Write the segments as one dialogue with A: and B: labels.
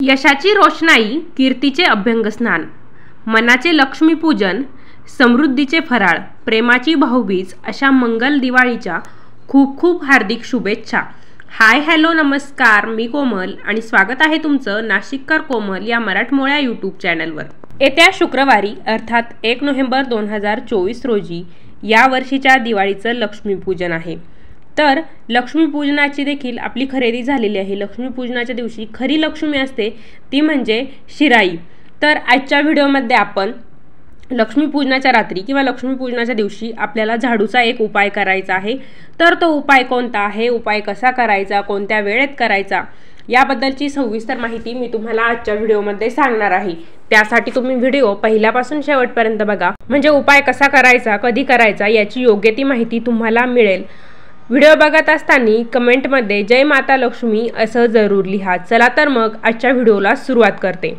A: यशाची रोषणाई, कीर्तीचे अभ्यंगस्नान, मनाचे लक्ष्मीपूजन, समृद्धीचे फराळ, प्रेमाची भाऊबीज अशा मंगल दिवाळीच्या खूप खूप हार्दिक शुभेच्छा. हाय हॅलो नमस्कार, मी कोमल आणि स्वागत आहे तुमचं नाशिककर कोमल या मराठमोळ्या यूट्यूब चॅनलवर. येत्या शुक्रवारी अर्थात 1 नोव्हेंबर 2024 रोजी या वर्षीच्या दिवाळीचं लक्ष्मीपूजन आहे. तर लक्ष्मीपूजनाची देखील आपली खरेदी झालेली आहे. लक्ष्मीपूजनाच्या दिवशी खरी लक्ष्मी असते ती म्हणजे शिराई. तर आजच्या व्हिडिओमध्ये आपण लक्ष्मीपूजनाच्या रात्री किंवा लक्ष्मीपूजनाच्या दिवशी आपल्याला झाडूचा एक उपाय करायचा आहे. तर तो उपाय कोणता आहे, उपाय कसा करायचा, कोणत्या वेळेत करायचा याबद्दलची सविस्तर माहिती मी तुम्हाला आजच्या व्हिडिओमध्ये सांगणार आहे. त्यासाठी तुम्ही व्हिडिओ पहिल्यापासून शेवटपर्यंत बघा, म्हणजे उपाय कसा करायचा, कधी करायचा याची योग्य ती माहिती तुम्हाला मिळेल. व्हिडिओ बघत असताना कमेंटमध्ये जय माता लक्ष्मी असं जरूर लिहा. चला तर मग आजच्या व्हिडिओला सुरुवात करते.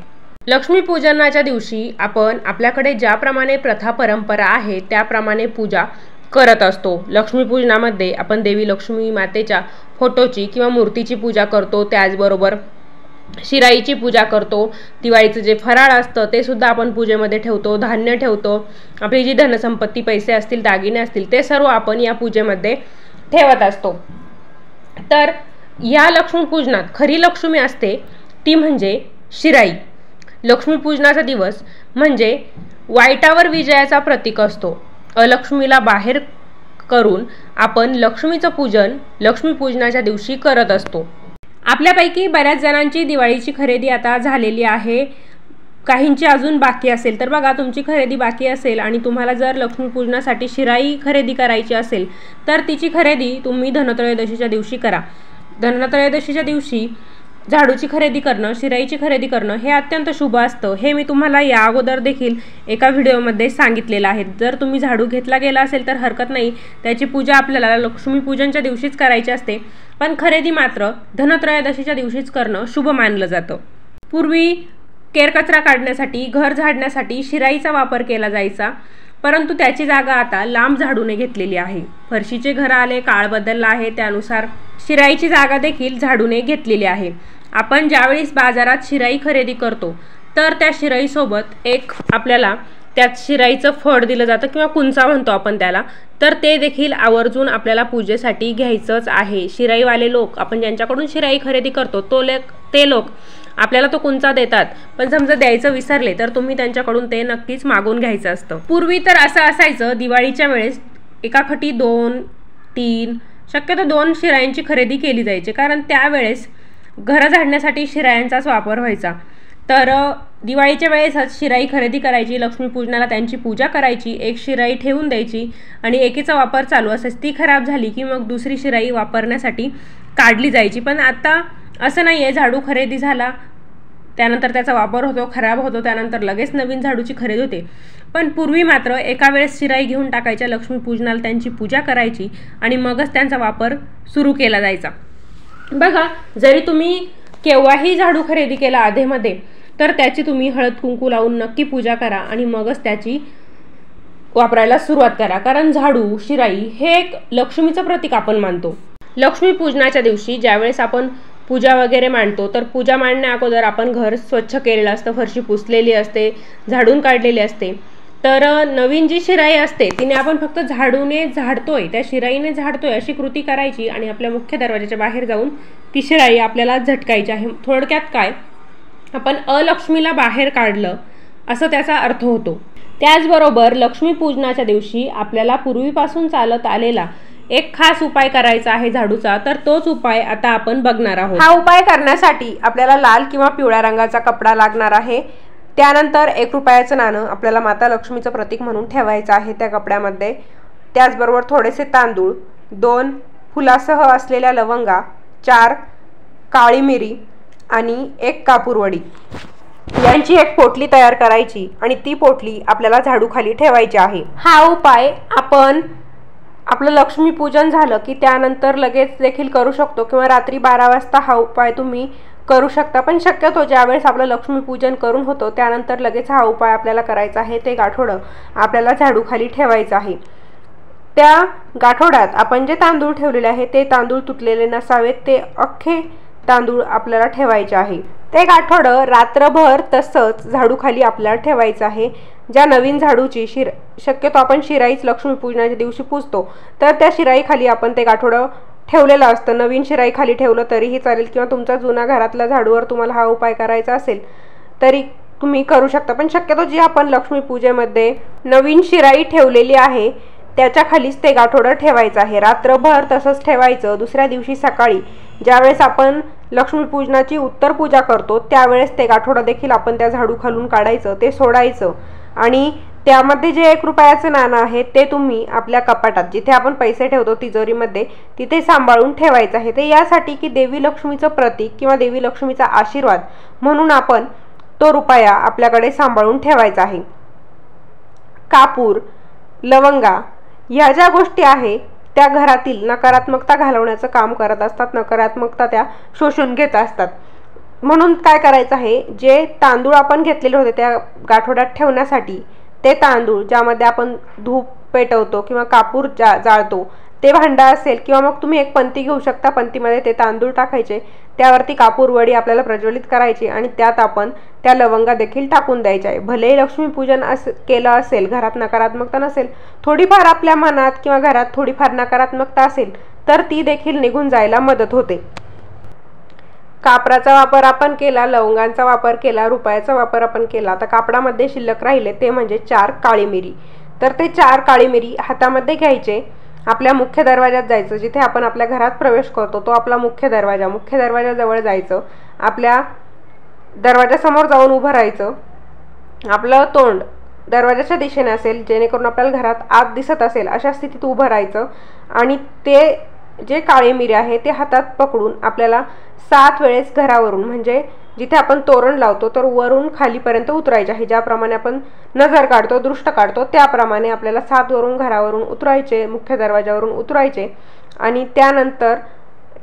A: लक्ष्मीपूजनाच्या दिवशी आपण आपल्याकडे ज्याप्रमाणे प्रथा परंपरा आहे त्याप्रमाणे पूजा करत असतो. लक्ष्मीपूजनामध्ये आपण देवी लक्ष्मी मातेच्या फोटोची किंवा मूर्तीची पूजा करतो, त्याचबरोबर शिराईची पूजा करतो. दिवाळीचं जे फराळ असतं ते सुद्धा आपण पूजेमध्ये ठेवतो, धान्य ठेवतो, आपली जी धनसंपत्ती, पैसे असतील, दागिने असतील ते सर्व आपण या पूजेमध्ये ठेवत असतो. तर या लक्ष्मीपूजनात खरी लक्ष्मी असते ती म्हणजे शिराई. लक्ष्मीपूजनाचा दिवस म्हणजे वाईटावर विजयाचा प्रतीक असतो. अलक्ष्मीला बाहेर करून आपण लक्ष्मीचं पूजन लक्ष्मीपूजनाच्या दिवशी करत असतो. आपल्यापैकी बऱ्याच जणांची दिवाळीची खरेदी आता झालेली आहे, काहींची अजून बाकी असेल. तर बघा, तुमची खरेदी बाकी असेल आणि तुम्हाला जर लक्ष्मीपूजनासाठी शिराई खरेदी करायची असेल तर तिची खरेदी तुम्ही धनत्रयोदशीच्या दिवशी करा. धनत्रयोदशीच्या दिवशी झाडूची खरेदी करणं, शिराईची खरेदी करणं हे अत्यंत शुभ असतं. हे मी तुम्हाला या अगोदर देखील एका व्हिडिओमध्ये सांगितलेलं आहे. जर तुम्ही झाडू घेतला गेला असेल तर हरकत नाही, त्याची पूजा आपल्याला लक्ष्मीपूजनच्या दिवशीच करायची असते, पण खरेदी मात्र धनत्रयोदशीच्या दिवशीच करणं शुभ मानलं जातं. पूर्वी केरकचरा काढण्यासाठी, घर झाडण्यासाठी शिराईचा वापर केला जायचा, परंतु त्याची जागा आता लांब झाडूने घेतलेली आहे. फरशीचे घर आले, काळ बदलला आहे, त्यानुसार शिराईची जागा देखील झाडूने घेतलेली आहे. आपण ज्यावेळेस बाजारात शिराई खरेदी करतो तर त्या शिराईसोबत एक आपल्याला त्यात शिराईचं फळ दिलं जातं किंवा कुंचा म्हणतो आपण त्याला, तर ते देखील आवर्जून आपल्याला पूजेसाठी घ्यायचंच आहे. शिराईवाले लोक, आपण ज्यांच्याकडून शिराई खरेदी करतो ते लोक आपल्याला तो कुंचा देतात, पण समजा द्यायचं विसरले तर तुम्ही त्यांच्याकडून ते नक्कीच मागून घ्यायचं असतं. पूर्वी तर असं असायचं, दिवाळीच्या वेळेस एकाखटी 2-3 शक्यतो 2 शिरायांची खरेदी केली जायची, कारण त्यावेळेस घरं झाडण्यासाठी शिरायांचाच वापर व्हायचा. तर दिवाळीच्या वेळेसच शिराई खरेदी करायची, लक्ष्मीपूजनाला त्यांची पूजा करायची, एक शिराई ठेवून द्यायची आणि एकीचा वापर चालू असायचा. ती खराब झाली की मग दुसरी शिराई वापरण्यासाठी काढली जायची. पण आता असं नाही आहे, झाडू खरेदी झाला त्यानंतर त्याचा वापर होतो, खराब होतो, त्यानंतर लगेच नवीन झाडूची खरेदी होते. पण पूर्वी मात्र एका वेळेस शिराई घेऊन टाकायच्या, लक्ष्मीपूजनाला त्यांची पूजा करायची आणि मगच त्यांचा वापर सुरू केला जायचा. बघा, जरी तुम्ही केव्हाही झाडू खरेदी केला आधेमध्ये तर त्याची तुम्ही हळद कुंकू लावून नक्की पूजा करा आणि मगच त्याची वापरायला सुरुवात करा, कारण झाडू, शिराई हे एक लक्ष्मीचं प्रतीक आपण मानतो. लक्ष्मीपूजनाच्या दिवशी ज्यावेळेस आपण पूजा वगैरे मांडतो तर पूजा मांडण्या अगोदर आपण घर स्वच्छ केलेलं असतं, फरशी पुसलेली असते, झाडून काढलेली असते. तर नवीन जी शिराई असते तिने आपण फक्त झाडूने झाडतोय, त्या शिराईने झाडतोय अशी कृती करायची आणि आपल्या मुख्य दरवाजाच्या बाहेर जाऊन ती शिराई आपल्याला झटकायची आहे. थोडक्यात काय, आपण अलक्ष्मीला बाहेर काढलं असं त्याचा अर्थ होतो. त्याचबरोबर लक्ष्मीपूजनाच्या दिवशी आपल्याला पूर्वीपासून चालत आलेला एक खास उपाय करायचा आहे झाडूचा, तर तोच उपाय आता आपण बघणार आहोत. हा उपाय करण्यासाठी आपल्याला लाल किंवा पिवळ्या रंगाचा कपडा लागणार आहे. त्यानंतर 1 रुपयाचं नाणं आपल्याला माता लक्ष्मीचं प्रतीक म्हणून ठेवायचं आहे त्या कपड्यामध्ये. त्याचबरोबर थोडेसे तांदूळ, 2 फुलासह असलेल्या लवंगा, 4 काळी मिरी आणि 1 कापूरवडी यांची एक पोटली तयार करायची आणि ती पोटली आपल्याला झाडूखाली ठेवायची आहे. हा उपाय आपण आपलं लक्ष्मीपूजन झालं की त्यानंतर लगेच देखील करू शकतो किंवा रात्री 12 वाजता हा उपाय तुम्ही करू शकता. पण शक्यतो ज्यावेळेस आपलं लक्ष्मीपूजन करून होतो त्यानंतर लगेच हा उपाय आपल्याला करायचा आहे. ते गाठोडं आपल्याला झाडूखाली ठेवायचं आहे. त्या गाठोड्यात आपण जे तांदूळ ठेवलेले आहे ते तांदूळ तुटलेले नसावेत, ते अख्खे तांदूळ आपल्याला ठेवायचे आहे। ते एक आठवडं रात्रभर तसंच झाडूखाली आपल्याला ठेवायचं आहे। ज्या नवीन झाडूची शक्यतो आपण शिराईच लक्ष्मीपूजनाच्या दिवशी पुजतो, तर त्या शिराईखाली आपण ते एक आठवडं ठेवलेलं असतं। नवीन शिराईखाली ठेवलं तरीही चालेल, किंवा तुमचा जुना घरातला झाडूवर तुम्हाला हा उपाय करायचा असेल तरी तुम्ही करू शकता। पण शक्यतो जी आपण लक्ष्मीपूजेमध्ये नवीन शिराई ठेवलेली आहे त्याच्या खालीच ते एक आठवडं ठेवायचं आहे। रात्रभर तसंच ठेवायचं। दुसऱ्या दिवशी सकाळी ज्यावेळेस आपण लक्ष्मीपूजनाची उत्तर पूजा करतो त्यावेळेस ते एक आठवडं देखील आपण त्या झाडू खालून काढायचं, ते सोडायचं आणि त्यामध्ये जे 1 रुपयाचं नाणं आहे ते तुम्ही आपल्या कपाटात, जिथे आपण पैसे ठेवतो तिजोरीमध्ये, तिथे सांभाळून ठेवायचं आहे। ते यासाठी की देवी लक्ष्मीचं प्रतीक किंवा देवी लक्ष्मीचा आशीर्वाद म्हणून आपण तो रुपया आपल्याकडे सांभाळून ठेवायचा आहे। कापूर, लवंगा ह्या ज्या गोष्टी आहे त्या घरातील नकारात्मकता घालवण्याचं काम करत असतात, नकारात्मकता त्या शोषून घेत असतात। म्हणून काय करायचं आहे, जे तांदूळ आपण घेतलेले होते त्या गाठोड्यात ठेवण्यासाठी, ते तांदूळ ज्यामध्ये आपण धूप पेटवतो किंवा कापूर जाळतो ते भांडं असेल, किंवा मग तुम्ही एक पंती घेऊ शकता, पंतीमध्ये ते तांदूळ टाकायचे, त्यावरती कापूर वडी आपल्याला प्रज्वलित करायची आणि त्यात आपण त्या लवंगा देखील टाकून द्यायच्या आहे। भलेही लक्ष्मीपूजन केलं असेल, घरात नकारात्मकता नसेल, थोडीफार आपल्या मनात किंवा घरात थोडीफार नकारात्मकता असेल तर ती देखील निघून जायला मदत होते। कापराचा वापर आपण केला, लवंगांचा वापर केला, रुपयाचा वापर आपण केला। आता कापडामध्ये शिल्लक राहिले ते म्हणजे 4 काळी मिरी। तर ते 4 काळी मिरी हातामध्ये घ्यायचे, आपल्या मुख्य दरवाजात जायचं, जिथे आपण आपल्या घरात प्रवेश करतो तो आपला मुख्य दरवाजाजवळ जायचं, आपल्या दरवाजासमोर जाऊन उभं राहायचं, आपलं तोंड दरवाजाच्या दिशेने असेल जेणेकरून आपल्याला घरात आत दिसत असेल अशा स्थितीत उभं राहायचं आणि ते जे काळे मिरी आहे ते हातात पकडून आपल्याला 7 वेळेस घरावरून, म्हणजे जिथे आपण तोरण लावतो तर वरून खालीपर्यंत उतरायचे आहे। ज्याप्रमाणे आपण नजर काढतो, दृष्ट काढतो त्याप्रमाणे आपल्याला 7 वरून घरावरून उतरायचे, मुख्य दरवाजावरून उतरायचे आणि त्यानंतर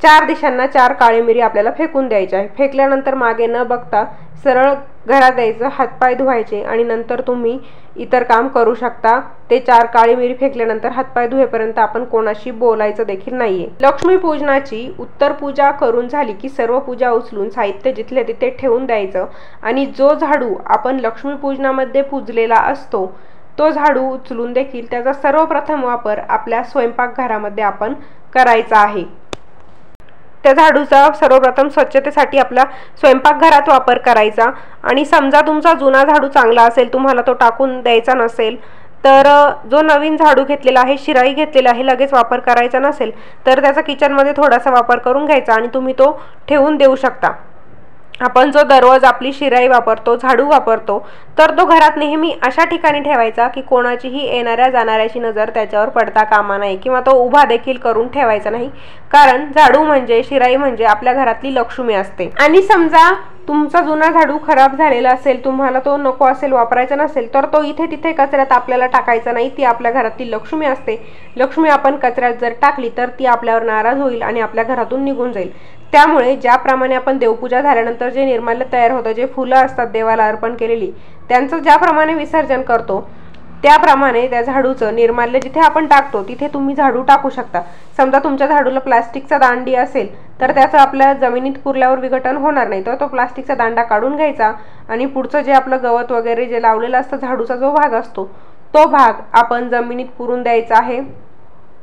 A: 4 दिशांना 4 काळे मिरी आपल्याला फेकून द्यायचे आहे। फेकल्यानंतर मागे न बघता सरळ घरात यायचं, हातपाय धुवायचे आणि नंतर तुम्ही इतर काम करू शकता। ते 4 काळी मिरी फेकल्यानंतर हातपाय धुवेपर्यंत आपण कोणाशी बोलायचं देखील नाहीये। लक्ष्मीपूजनाची उत्तर पूजा करून झाली की सर्व पूजा उचलून साहित्य जिथले तिथे ठेवून द्यायचं आणि जो झाडू आपण लक्ष्मीपूजनामध्ये पूजलेला असतो तो झाडू उचलून देखील त्याचा सर्वप्रथम वापर आपल्या स्वयंपाकघरामध्ये आपण करायचा आहे। त्या झाडूचा सर्वप्रथम स्वच्छतेसाठी आपल्या स्वयंपाकघरात वापर करायचा आणि समजा तुमचा जुना झाडू चांगला असेल, तुम्हाला तो टाकून द्यायचा नसेल, तर जो नवीन झाडू घेतलेला आहे, शिराई घेतलेला आहे, लगेच वापर करायचा नसेल तर त्याचा किचनमध्ये थोडासा वापर करून घ्यायचा आणि तुम्ही तो ठेवून देऊ शकता। आपण जो दररोज आपली शिराई वापरतो, झाडू वापरतो, तर तो घरात नेहमी अशा ठिकाणी ठेवायचा की कोणाचीही येणाऱ्या जाणाऱ्याची नजर त्याच्यावर पडता कामा नये, किंवा तो उभा देखील करून ठेवायचा नाही, कारण झाडू म्हणजे, शिराई म्हणजे आपल्या घरातली लक्ष्मी असते। आणि समजा तुमचा जुना झाडू खराब झालेला असेल, तुम्हाला तो नको असेल, वापरायचा नसेल, तर तो इथे तिथे कचऱ्यात आपल्याला टाकायचा नाही। ती आपल्या घरातली लक्ष्मी असते। लक्ष्मी आपण कचऱ्यात जर टाकली तर ती आपल्यावर नाराज होईल आणि आपल्या घरातून निघून जाईल। त्यामुळे ज्याप्रमाणे आपण देवपूजा झाल्यानंतर जे निर्माल्य तयार होतं, जे फुलं असतात देवाला अर्पण केलेली, त्यांचं ज्याप्रमाणे विसर्जन करतो त्याप्रमाणे त्या झाडूचं निर्माल्य जिथे आपण टाकतो तिथे तुम्ही झाडू टाकू शकता। समजा तुमच्या झाडूला प्लास्टिकचा दांडी असेल तर त्याचं आपल्या जमिनीत पुरल्यावर विघटन होणार नाही, तर तो प्लास्टिकचा दांडा काढून घ्यायचा आणि पुढचं जे आपलं गवत वगैरे जे लावलेलं असतं, झाडूचा जो भाग असतो तो भाग आपण जमिनीत पुरून द्यायचा आहे।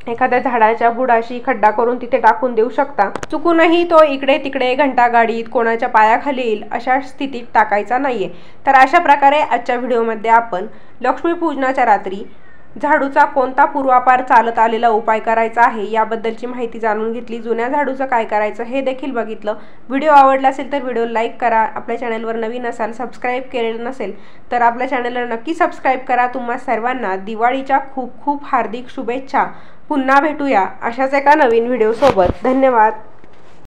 A: एखाद्या झाडाच्या बुडाशी खड्डा करून तिथे टाकून देऊ शकता। चुकूनही तो इकडे तिकडे घंटागाडीत कोणाच्या पायाखाली येईल अशा स्थितीत टाकायचा नाहीये। तर अशा प्रकारे आजच्या व्हिडिओमध्ये आपण लक्ष्मीपूजनाच्या रात्री झाडूचा कोणता पूर्वापार चालत आलेला उपाय करायचा आहे याबद्दलची माहिती जाणून घेतली। जुन्या झाडूचं काय करायचं हे देखील बघितलं। व्हिडिओ आवडला असेल तर व्हिडिओ लाईक करा। आपल्या चॅनलवर नवीन असाल, सबस्क्राईब केलेलं नसेल तर आपल्या चॅनलला नक्की सबस्क्राईब करा। तुम्हा सर्वांना दिवाळीच्या खूप खूप हार्दिक शुभेच्छा। पुन्हा भेटूया अशाच एका नवीन व्हिडिओ सोबत। धन्यवाद।